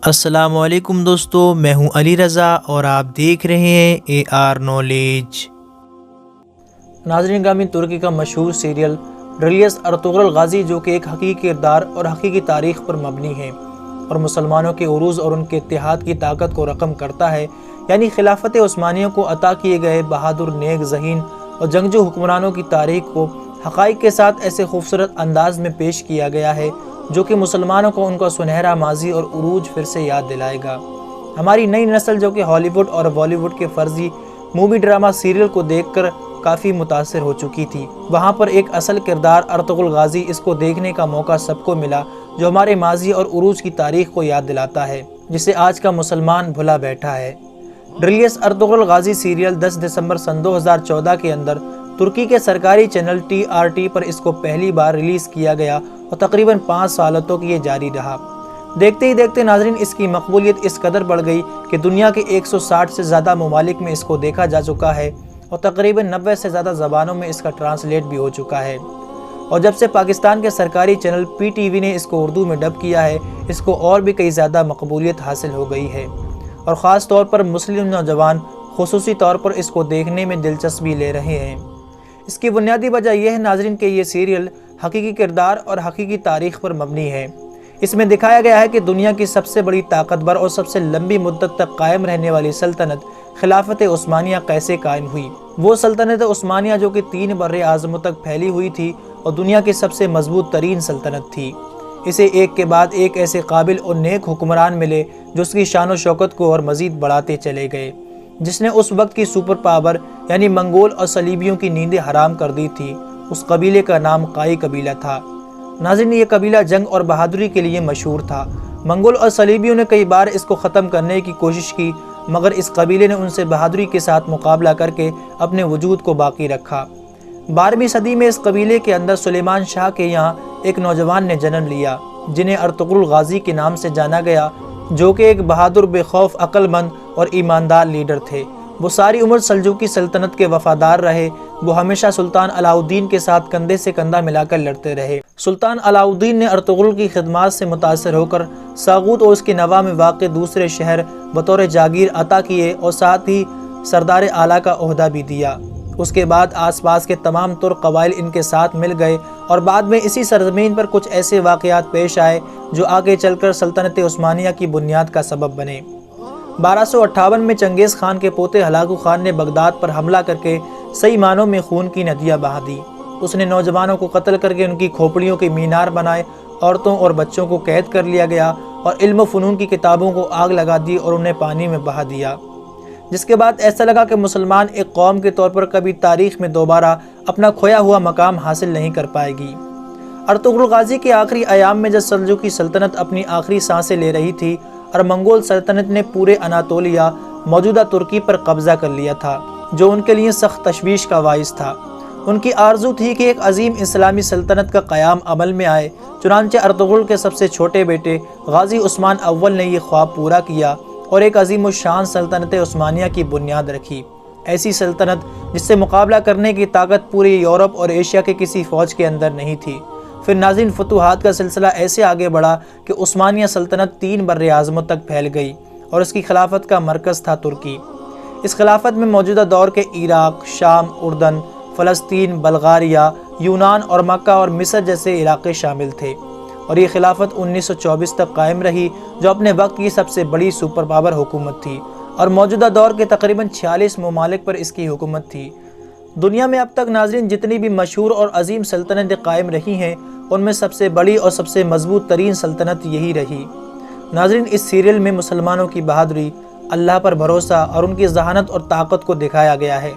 السلام علیکم دوستو، میں ہوں علی رضا اور آپ دیکھ رہے ہیں اے آر نالج۔ ناظرین گرامی، ترکی کا مشہور سیریل ڈرلیس ارطغرل غازی جو کہ ایک حقیقی کردار اور حقیقی تاریخ پر مبنی ہے اور مسلمانوں کے عروج اور ان کے اتحاد کی طاقت کو رقم کرتا ہے، یعنی خلافت عثمانیہ کو عطا کیے گئے بہادر، نیک، ذہین اور جنگجو حکمرانوں کی تاریخ کو حقائق کے ساتھ ایسے خوبصورت انداز میں پیش کیا گیا ہے جو کہ مسلمانوں کو ان کا سنہرا ماضی اور عروج پھر سے یاد دلائے گا۔ ہماری نئی نسل جو کہ ہالی ووڈ اور بالی ووڈ کے فرضی مووی ڈرامہ سیریل کو دیکھ کر کافی متاثر ہو چکی تھی، وہاں پر ایک اصل کردار ارطغرل غازی اس کو دیکھنے کا موقع سب کو ملا جو ہمارے ماضی اور عروج کی تاریخ کو یاد دلاتا ہے، جسے آج کا مسلمان بھلا بیٹھا ہے۔ ڈرلیس ارطغرل غازی سیریل 10 دسمبر سن 2014 کے اندر ترکی کے سرکاری چینل TRT پر اس کو پہلی بار ریلیز کیا گیا اور تقریباً 5 سالوں تک یہ جاری رہا۔ دیکھتے ہی دیکھتے ناظرین اس کی مقبولیت اس قدر بڑھ گئی کہ دنیا کے 160 سے زیادہ ممالک میں اس کو دیکھا جا چکا ہے اور تقریباً 90 سے زیادہ زبانوں میں اس کا ٹرانسلیٹ بھی ہو چکا ہے۔ اور جب سے پاکستان کے سرکاری چینل PTV نے اس کو اردو میں ڈب کیا ہے، اس کو اور بھی کئی زیادہ مقبولیت حاصل ہو گئی ہے اور خاص طور پر مسلم نوجوان خصوصی طور پر اس کو دیکھنے میں دلچسپی لے رہے ہیں۔ اس کی بنیادی وجہ یہ ہے ناظرین کہ یہ سیریل حقیقی کردار اور حقیقی تاریخ پر مبنی ہے۔ اس میں دکھایا گیا ہے کہ دنیا کی سب سے بڑی طاقتور اور سب سے لمبی مدت تک قائم رہنے والی سلطنت خلافت عثمانیہ کیسے قائم ہوئی۔ وہ سلطنت عثمانیہ جو کہ 3 بر اعظموں تک پھیلی ہوئی تھی اور دنیا کی سب سے مضبوط ترین سلطنت تھی۔ اسے ایک کے بعد ایک ایسے قابل اور نیک حکمران ملے جو اس کی شان و شوکت کو اور مزید بڑھاتے چلے گئے، جس نے اس وقت کی سپر پاور یعنی منگول اور صلیبیوں کی نیندیں حرام کر دی تھی۔ اس قبیلے کا نام قائی قبیلہ تھا۔ ناظرین، یہ قبیلہ جنگ اور بہادری کے لیے مشہور تھا۔ منگول اور صلیبیوں نے کئی بار اس کو ختم کرنے کی کوشش کی، مگر اس قبیلے نے ان سے بہادری کے ساتھ مقابلہ کر کے اپنے وجود کو باقی رکھا۔ 12ویں صدی میں اس قبیلے کے اندر سلیمان شاہ کے یہاں ایک نوجوان نے جنم لیا جنہیں ارطغرل غازی کے نام سے جانا گیا، جو کہ ایک بہادر، بے خوف، عقل مند اور ایماندار لیڈر تھے۔ وہ ساری عمر سلجوقی سلطنت کے وفادار رہے۔ وہ ہمیشہ سلطان علاؤالدین کے ساتھ کندھے سے کندھا ملا کر لڑتے رہے۔ سلطان علاؤالدین نے ارطغرل کی خدمات سے متاثر ہو کر ساغوت اور اس کے نواح میں واقع دوسرے شہر بطور جاگیر عطا کیے اور ساتھ ہی سردار اعلیٰ کا عہدہ بھی دیا۔ اس کے بعد آس پاس کے تمام ترک قبائل ان کے ساتھ مل گئے اور بعد میں اسی سرزمین پر کچھ ایسے واقعات پیش آئے جو آگے چل کر سلطنت عثمانیہ کی بنیاد کا سبب بنے۔ 1258 میں چنگیز خان کے پوتے ہلاکو خان نے بغداد پر حملہ کر کے صحیح معنوں میں خون کی ندیاں بہا دی۔ اس نے نوجوانوں کو قتل کر کے ان کی کھوپڑیوں کے مینار بنائے، عورتوں اور بچوں کو قید کر لیا گیا اور علم و فنون کی کتابوں کو آگ لگا دی اور انہیں پانی میں بہا دیا، جس کے بعد ایسا لگا کہ مسلمان ایک قوم کے طور پر کبھی تاریخ میں دوبارہ اپنا کھویا ہوا مقام حاصل نہیں کر پائے گی۔ ارطغرل غازی کے آخری ایام میں جب سلجوقی سلطنت اپنی آخری سانسیں لے رہی تھی اور منگول سلطنت نے پورے اناطولیہ موجودہ ترکی پر قبضہ کر لیا تھا، جو ان کے لیے سخت تشویش کا باعث تھا۔ ان کی آرزو تھی کہ ایک عظیم اسلامی سلطنت کا قیام عمل میں آئے، چنانچہ ارطغرل کے سب سے چھوٹے بیٹے غازی عثمان اول نے یہ خواب پورا کیا اور ایک عظیم الشان سلطنت عثمانیہ کی بنیاد رکھی۔ ایسی سلطنت جس سے مقابلہ کرنے کی طاقت پورے یورپ اور ایشیا کے کسی فوج کے اندر نہیں تھی۔ پھر ناظرین، فتوحات کا سلسلہ ایسے آگے بڑھا کہ عثمانیہ سلطنت 3 بر اعظموں تک پھیل گئی اور اس کی خلافت کا مرکز تھا ترکی۔ اس خلافت میں موجودہ دور کے عراق، شام، اردن، فلسطین، بلغاریہ، یونان اور مکہ اور مصر جیسے علاقے شامل تھے، اور یہ خلافت 1924 تک قائم رہی، جو اپنے وقت کی سب سے بڑی سپر پاور حکومت تھی اور موجودہ دور کے تقریباً 46 ممالک پر اس کی حکومت تھی۔ دنیا میں اب تک ناظرین جتنی بھی مشہور اور عظیم سلطنتیں قائم رہی ہیں، ان میں سب سے بڑی اور سب سے مضبوط ترین سلطنت یہی رہی۔ ناظرین، اس سیریل میں مسلمانوں کی بہادری، اللہ پر بھروسہ اور ان کی ذہانت اور طاقت کو دکھایا گیا ہے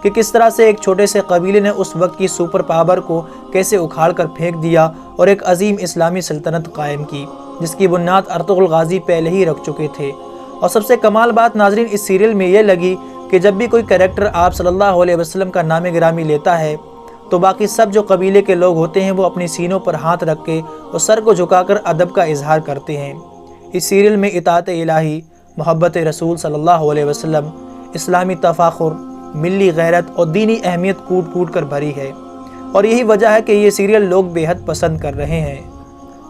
کہ کس طرح سے ایک چھوٹے سے قبیلے نے اس وقت کی سپر پاور کو کیسے اکھاڑ کر پھینک دیا اور ایک عظیم اسلامی سلطنت قائم کی، جس کی بنیاد ارطغرل غازی پہلے ہی رکھ چکے تھے۔ اور سب سے کمال بات ناظرین اس سیریل میں یہ لگی کہ جب بھی کوئی کریکٹر آپ صلی اللہ علیہ وسلم کا نام گرامی لیتا ہے تو باقی سب جو قبیلے کے لوگ ہوتے ہیں وہ اپنی سینوں پر ہاتھ رکھ کے اور سر کو جھکا کر ادب کا اظہار کرتے ہیں۔ اس سیریل میں اطاعت الہی، محبت رسول صلی اللہ علیہ وسلم، اسلامی تفاخر، ملی غیرت اور دینی اہمیت کوٹ کوٹ کر بھری ہے، اور یہی وجہ ہے کہ یہ سیریل لوگ بے حد پسند کر رہے ہیں۔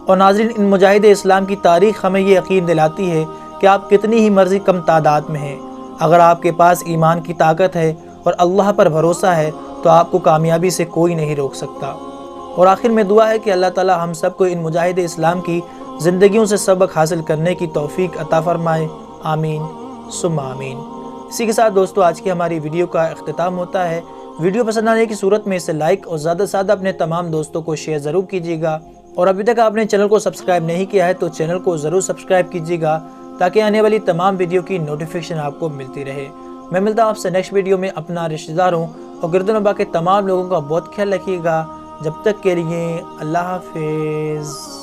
اور ناظرین، ان مجاہد اسلام کی تاریخ ہمیں یہ یقین دلاتی ہے کہ آپ کتنی ہی مرضی کم تعداد میں ہیں، اگر آپ کے پاس ایمان کی طاقت ہے اور اللہ پر بھروسہ ہے تو آپ کو کامیابی سے کوئی نہیں روک سکتا۔ اور آخر میں دعا ہے کہ اللہ تعالی ہم سب کو ان مجاہد اسلام کی زندگیوں سے سبق حاصل کرنے کی توفیق عطا فرمائے، آمین ثم آمین۔ اسی کے ساتھ دوستو آج کی ہماری ویڈیو کا اختتام ہوتا ہے۔ ویڈیو پسند آنے کی صورت میں اسے لائک اور زیادہ سے زیادہ اپنے تمام دوستوں کو شیئر ضرور کیجیے گا، اور ابھی تک آپ نے چینل کو سبسکرائب نہیں کیا ہے تو چینل کو ضرور سبسکرائب کیجیے گا تاکہ آنے والی تمام ویڈیو کی نوٹیفیکیشن آپ کو ملتی رہے۔ میں ملتا ہوں آپ سے نیکسٹ ویڈیو میں۔ اپنا رشتہ داروں اور گرد و نواح کے تمام لوگوں کا بہت خیال رکھیے گا۔ جب تک کے لیے اللہ حافظ۔